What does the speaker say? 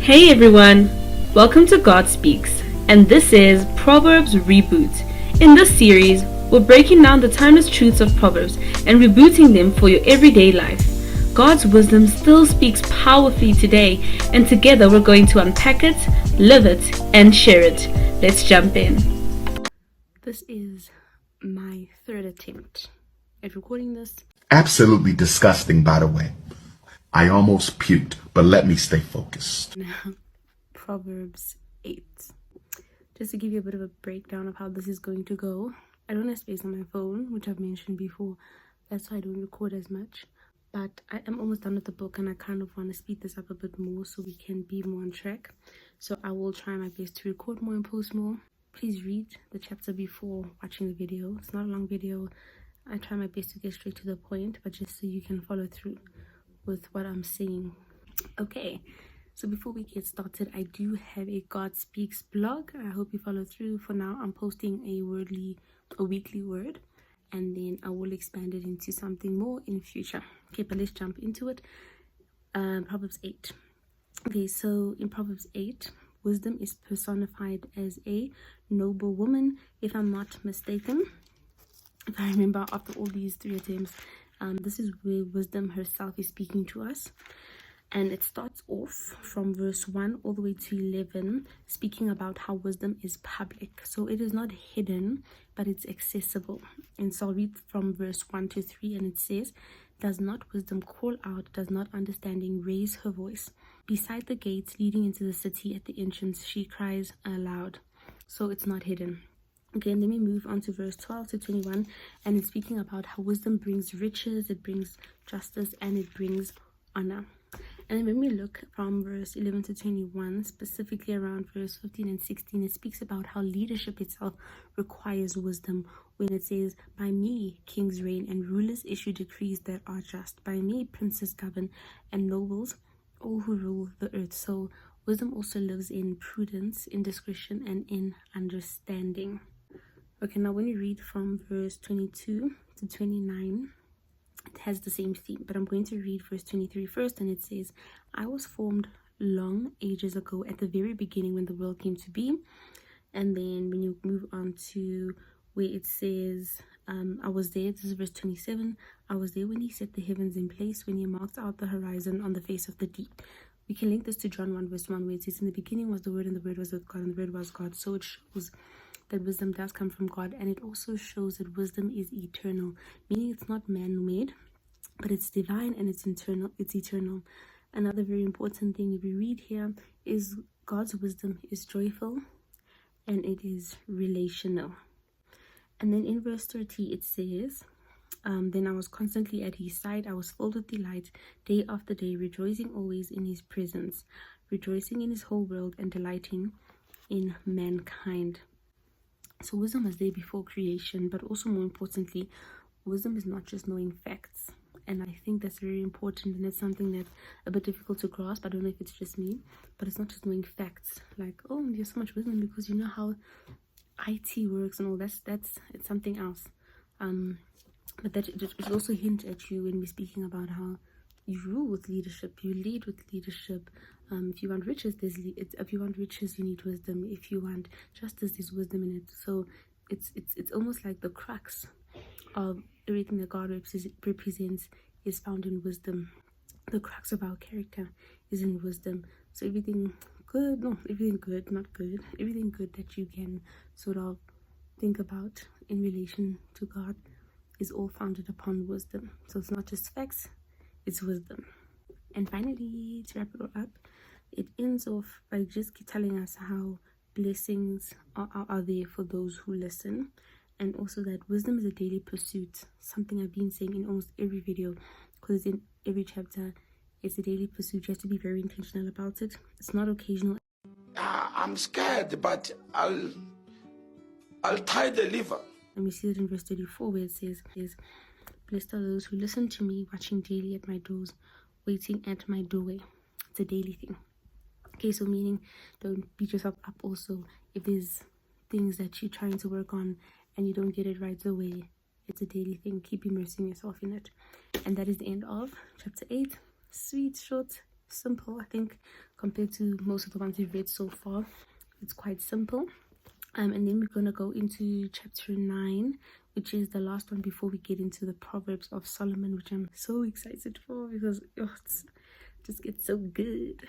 Hey everyone, welcome to God Speaks, and this is Proverbs Reboot. In this series, we're breaking down the timeless truths of Proverbs and rebooting them for your everyday life. God's wisdom still speaks powerfully today, and together we're going to unpack it, live it, and share it. Let's jump in. This is my third attempt at recording this. Absolutely disgusting, by the way. I almost puked, but let me stay focused. Now, Proverbs 8. Just to give you a bit of a breakdown of how this is going to go. I don't have space on my phone, which I've mentioned before. That's why I don't record as much. But I am almost done with the book and I kind of want to speed this up a bit more so we can be more on track. So I will try my best to record more and post more. Please read the chapter before watching the video. It's not a long video. I try my best to get straight to the point, but just so you can follow through with what I'm saying. Okay, so before we get started, I do have a God Speaks blog. I hope you follow through. For now, I'm posting a weekly word, and then I will expand it into something more in future. Okay, but let's jump into it. Proverbs 8. Okay, so in Proverbs 8, wisdom is personified as a noble woman, if I'm not mistaken. If I remember, after all these 3 attempts, this is where wisdom herself is speaking to us. And it starts off from verse 1 all the way to 11, speaking about how wisdom is public. So it is not hidden, but it's accessible. And so I'll read from verse 1 to 3, and it says, "Does not wisdom call out? Does not understanding raise her voice? Beside the gates leading into the city at the entrance, she cries aloud." So it's not hidden. Okay, and then we move on to verse 12 to 21, and it's speaking about how wisdom brings riches, it brings justice, and it brings honor. And then when we look from verse 11 to 21, specifically around verse 15 and 16, it speaks about how leadership itself requires wisdom, when it says, "By me kings reign and rulers issue decrees that are just. By me princes govern and nobles, all who rule the earth." So wisdom also lives in prudence, in discretion, and in understanding. Okay, now when you read from verse 22 to 29, it has the same theme, but I'm going to read verse 23 first, and it says, "I was formed long ages ago, at the very beginning when the world came to be." And then when you move on to where it says, "I was there," this is verse 27, "I was there when he set the heavens in place, when he marked out the horizon on the face of the deep." We can link this to John 1 verse 1, where it says, "In the beginning was the Word, and the Word was with God, and the Word was God." So it shows that wisdom does come from God, and it also shows that wisdom is eternal, meaning it's not man-made, but it's divine and it's eternal. Another very important thing we read here is God's wisdom is joyful and it is relational. And then in verse 30 it says, "Then I was constantly at his side, I was filled with delight day after day, rejoicing always in his presence, rejoicing in his whole world and delighting in mankind." So wisdom was there before creation, but also more importantly, wisdom is not just knowing facts. And I think that's very important, and it's something that's a bit difficult to grasp. I don't know if it's just me, but it's not just knowing facts. Like, oh, you have so much wisdom because you know how IT works and all. It's something else. But that it also hint at you when we're speaking about how you rule with leadership, you lead with leadership. If you want riches, if you want riches, you need wisdom. If you want justice, there's wisdom in it. So it's almost like the crux of everything that God represents is found in wisdom. The crux of our character is in wisdom. So everything good that you can sort of think about in relation to God is all founded upon wisdom. So it's not just facts, it's wisdom. And finally, to wrap it all up, it ends off by just telling us how blessings are there for those who listen, and also that wisdom is a daily pursuit, something I've been saying in almost every video, because in every chapter it's a daily pursuit. You have to be very intentional about it. It's not occasional. I'm scared, but I'll tie the liver. And we see that in verse 34, where it says, "Blessed are those who listen to me, watching daily at my doors, waiting at my doorway." It's a daily thing. Okay, so meaning don't beat yourself up also if there's things that you're trying to work on and you don't get it right away. It's a daily thing. Keep immersing yourself in it. And that is the end of chapter 8. Sweet, short, simple. I think compared to most of the ones we've read so far. It's quite simple. And then we're gonna go into chapter 9, which is the last one before we get into the Proverbs of Solomon, which I'm so excited for because it just gets so good.